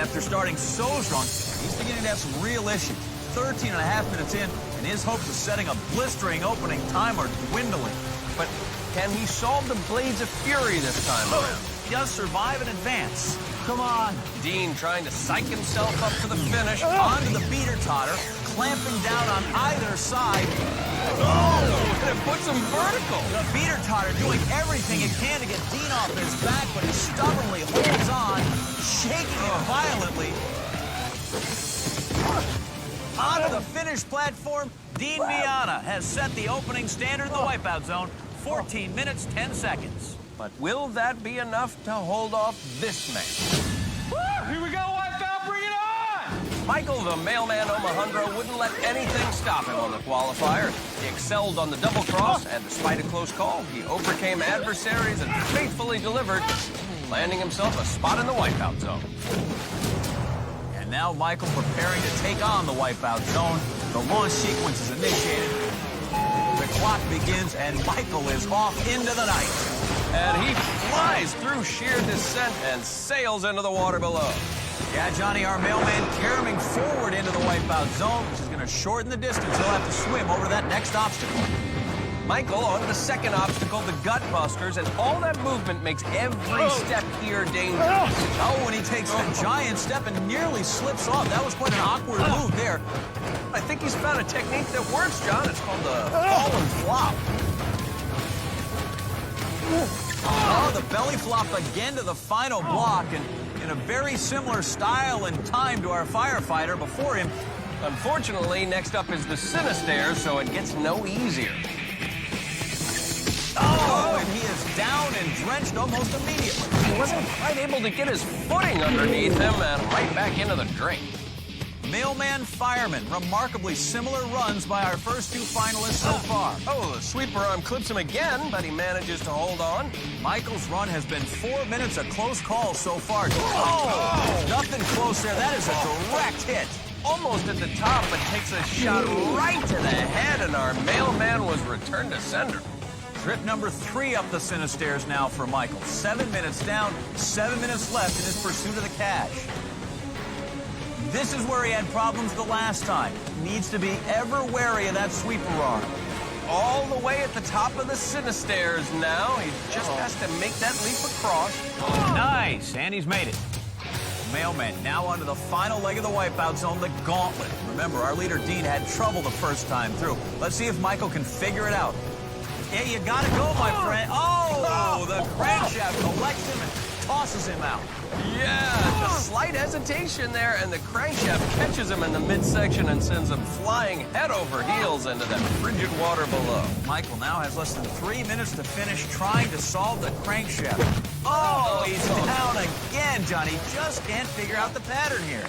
after starting so strong, he's beginning to have some real issues. 13 and a half minutes in, and his hopes of setting a blistering opening time are dwindling. But can he solve the Blades of Fury this time around? Just survive and advance. Come on. Dean trying to psych himself up to the finish. Onto the beater totter, clamping down on either side. Oh, and it puts him vertical. The beater totter doing everything it can to get Dean off his back, but he stubbornly holds on, shaking it violently. Onto the finish platform, Dean Viana has set the opening standard in the wipeout zone, 14 minutes, 10 seconds. But will that be enough to hold off this man? Here we go, wipeout, bring it on! Michael, the mailman Omohundro, wouldn't let anything stop him on the qualifier. He excelled on the double cross, and despite a close call, he overcame adversaries and faithfully delivered, landing himself a spot in the wipeout zone. And now Michael preparing to take on the wipeout zone. The launch sequence is initiated. The clock begins, and Michael is off into the night. And he flies through sheer descent and sails into the water below. Yeah, Johnny, our mailman caroming forward into the wipeout zone, which is going to shorten the distance. He'll have to swim over that next obstacle. Michael on the second obstacle, the gut busters, and all that movement makes every step here dangerous. Oh, when he takes a giant step and nearly slips off. That was quite an awkward move there. I think he's found a technique that works, John. It's called the fall and flop. Oh, the belly flop again to the final block, and in a very similar style and time to our firefighter before him. Unfortunately, next up is the Sinistairs, so it gets no easier. Oh, and he is down and drenched almost immediately. He wasn't quite able to get his footing underneath him and right back into the drain. Mailman Fireman, remarkably similar runs by our first two finalists so far. Oh, the sweeper arm clips him again, but he manages to hold on. Michael's run has been 4 minutes, a close call so far. Oh, nothing close there. That is a direct hit. Almost at the top, but takes a shot right to the head, and our mailman was returned to sender. Trip number 3 up the Sinistairs now for Michael. 7 minutes down, 7 minutes left in his pursuit of the cash. This is where he had problems the last time. Needs to be ever wary of that sweeper arm. All the way at the top of the Sinistairs now. He just has to make that leap across. Nice, and he's made it. Mailman now onto the final leg of the wipeout zone, the gauntlet. Remember, our leader Dean had trouble the first time through. Let's see if Michael can figure it out. Yeah, you gotta go, my friend. Oh, the crankshaft collects him and tosses him out. Yeah, a slight hesitation there, and the crankshaft catches him in the midsection and sends him flying head over heels into that frigid water below. Michael now has less than 3 minutes to finish trying to solve the crankshaft. Oh, he's down again, Johnny. Just can't figure out the pattern here.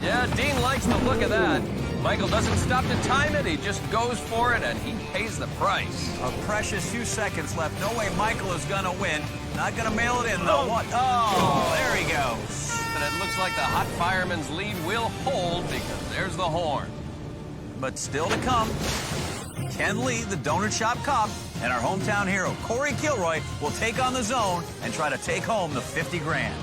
Yeah, Dean likes the look of that. Michael doesn't stop to time it. He just goes for it, and he pays the price. A precious few seconds left. No way Michael is going to win. Not going to mail it in, though. What? Oh, there he goes. And it looks like the hot fireman's lead will hold because there's the horn. But still to come, Ken Lee, the donut shop cop, and our hometown hero, Corey Kilroy, will take on the zone and try to take home the 50 grand.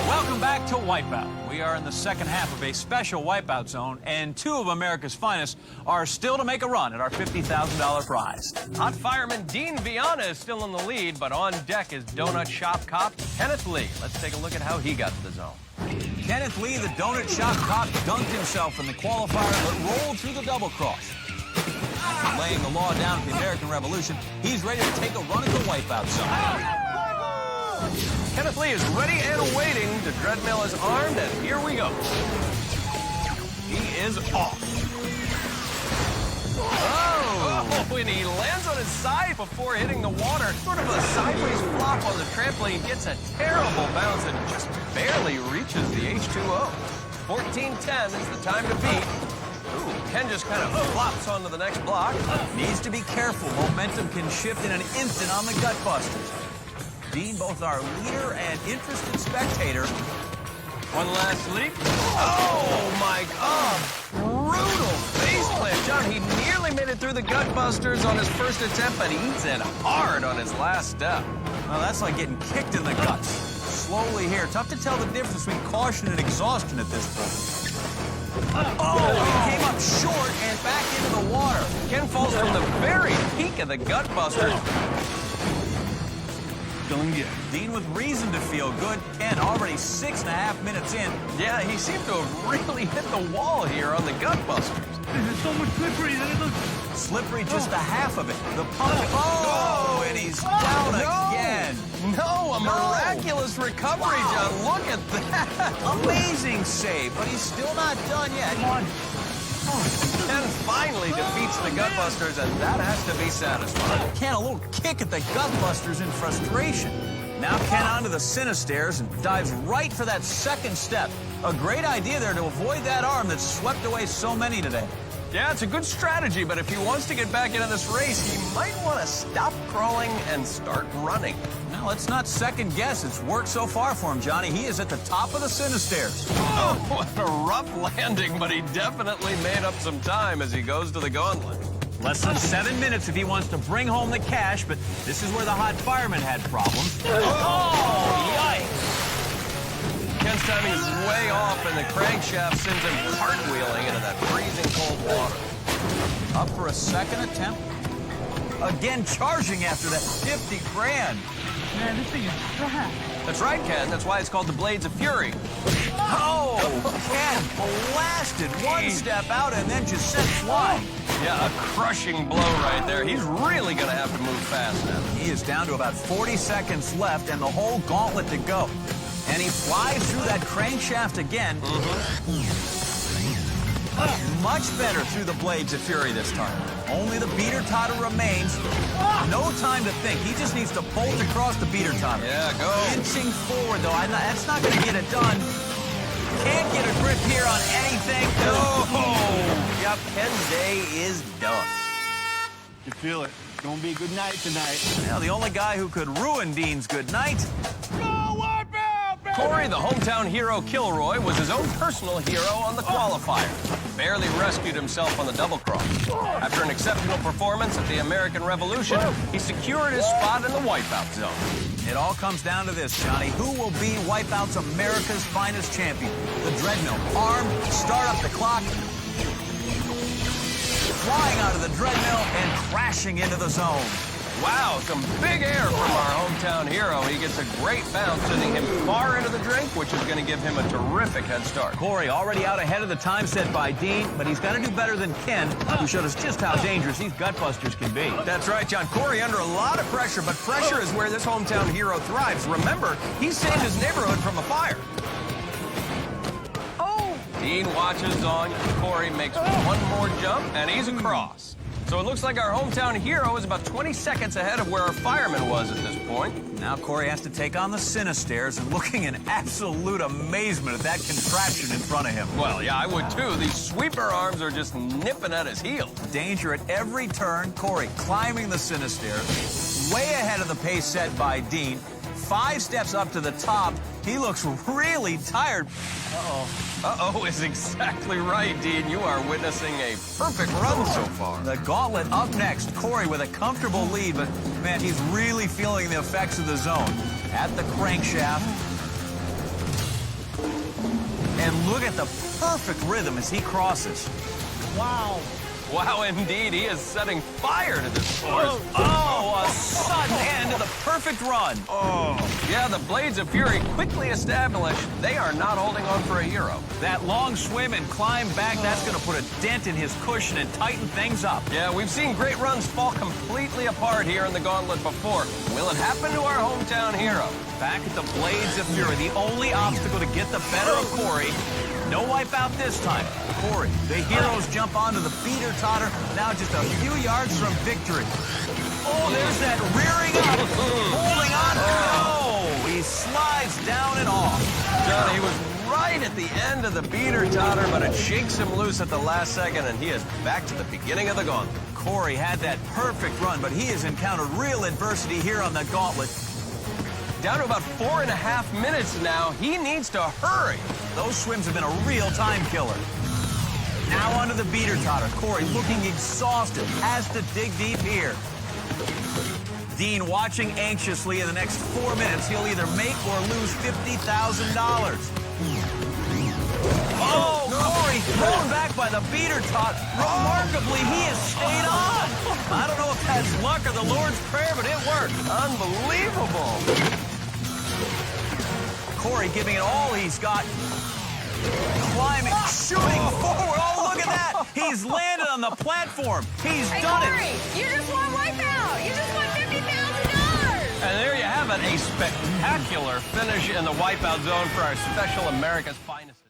Welcome back to Wipeout. We are in the second half of a special wipeout zone, and 2 of America's finest are still to make a run at our $50,000 prize. Hot fireman Dean Viana is still in the lead, but on deck is donut shop cop Kenneth Lee. Let's take a look at how he got to the zone. Kenneth Lee, the donut shop cop, dunked himself in the qualifier but rolled through the double cross. After laying the law down at the American Revolution, he's ready to take a run at the wipeout zone. Kenneth Lee is ready and waiting. The treadmill is armed, and here we go. He is off. Oh, and he lands on his side before hitting the water. Sort of a sideways flop on the trampoline. Gets a terrible bounce and just barely reaches the H2O. 14:10 is the time to beat. Ooh, Ken just kind of flops onto the next block. Needs to be careful. Momentum can shift in an instant on the Gutbusters. Dean, both our leader and interested spectator, One last leap. Oh, my God. Brutal face plant. John, he nearly made it through the Gutbusters on his first attempt, but he eats it hard on his last step. Well, that's like getting kicked in the guts. Slowly here. Tough to tell the difference between caution and exhaustion at this point. Oh, he came up short and back into the water. Ken falls from the very peak of the Gutbusters. Feeling good. Dean with reason to feel good. Ken already 6.5 minutes in. Yeah, he seemed to have really hit the wall here on the Gutbusters. It's so much slippery than it looks. Slippery just a half of it. The pump. Oh, and he's down again. No, a miraculous recovery, John. Look at that. Amazing save, but he's still not done yet. Come on. Ken finally defeats the Gutbusters, and that has to be satisfying. Ken, a little kick at the Gutbusters in frustration. Now Ken onto the Cinistairs and dives right for that second step. A great idea there to avoid that arm that's swept away so many today. Yeah, it's a good strategy, but if he wants to get back into this race, he might want to stop crawling and start running. Now, let's not second guess. It's worked so far for him, Johnny. He is at the top of the Cinistairs. Oh, what a rough landing, but he definitely made up some time as he goes to the gauntlet. Less than 7 minutes if he wants to bring home the cash, but this is where the hot fireman had problems. Oh, yikes! Ken's timing is way off, and the crankshaft sends him cartwheeling into that freezing cold water. Up for a second attempt. Again, charging after that 50 grand. Man, this thing is trash. That's right, Ken. That's why it's called the Blades of Fury. Oh, Ken blasted one step out and then just sent flying. Yeah, a crushing blow right there. He's really going to have to move fast now. He is down to about 40 seconds left and the whole gauntlet to go. And he flies through that crankshaft again. Much better through the Blades of Fury this time. Only the beater totter remains. No time to think. He just needs to bolt across the beater totter. Yeah, go. Inching forward, though. That's not going to get it done. Can't get a grip here on anything. Oh! Yep, Ken's day is done. You feel it. It's gonna be a good night tonight. Now, the only guy who could ruin Dean's good night. Go wipeout, baby! Corey, the hometown hero Kilroy, was his own personal hero on the qualifier. Barely rescued himself on the double cross. After an exceptional performance at the American Revolution, he secured his spot in the wipeout zone. It all comes down to this, Johnny. Who will be Wipeout's America's finest champion? The Dreadmill. Arm, start up the clock. Flying out of the Dreadmill and crashing into the zone. Wow, some big air from our hometown hero. He gets a great bounce, sending him far into the drink, which is going to give him a terrific head start. Corey already out ahead of the time set by Dean, but he's got to do better than Ken, who showed us just how dangerous these Gutbusters can be. That's right, John. Corey under a lot of pressure, but pressure is where this hometown hero thrives. Remember, he saved his neighborhood from a fire. Oh! Dean watches on. Corey makes one more jump, and he's across. So it looks like our hometown hero is about 20 seconds ahead of where our fireman was at this point. Now Corey has to take on the Cinistairs and looking in absolute amazement at that contraption in front of him. Well, yeah, I would too. These sweeper arms are just nipping at his heels. Danger at every turn. Corey climbing the Cinistairs, way ahead of the pace set by Dean. 5 steps up to the top. He looks really tired. Uh-oh is exactly right, Dean. You are witnessing a perfect run so far. The gauntlet up next. Corey with a comfortable lead, but, man, he's really feeling the effects of the zone. At the crankshaft. And look at the perfect rhythm as he crosses. Wow. Wow, indeed. He is setting fire to this course. Oh, a sudden end to the perfect run. Oh. Yeah, the Blades of Fury quickly established they are not holding on for a hero. That long swim and climb back, that's going to put a dent in his cushion and tighten things up. Yeah, we've seen great runs fall completely apart here in the gauntlet before. Will it happen to our hometown hero? Back at the Blades of Fury, the only obstacle to get the better of Corey. No wipeout this time. Corey, the heroes jump onto the beater totter, now just a few yards from victory. Oh, there's that rearing up, holding on. Oh, he slides down and off. John, he was right at the end of the beater totter, but it shakes him loose at the last second, and he is back to the beginning of the gauntlet. Corey had that perfect run, but he has encountered real adversity here on the gauntlet. Down to about 4.5 minutes now. He needs to hurry. Those swims have been a real time killer. Now onto the beater totter. Corey looking exhausted. Has to dig deep here. Dean watching anxiously. In the next 4 minutes, he'll either make or lose $50,000. Oh, Corey thrown back by the beater tot. Remarkably, he has stayed on. I don't know if that's luck or the Lord's Prayer, but it worked. Unbelievable. Corey giving it all he's got. Climbing, shooting forward. Oh, look at that. He's landed on the platform. He's done Corey, it. you just won wipeout. You just won $50,000. And there you have it, a spectacular finish in the wipeout zone for our Special America's Finest.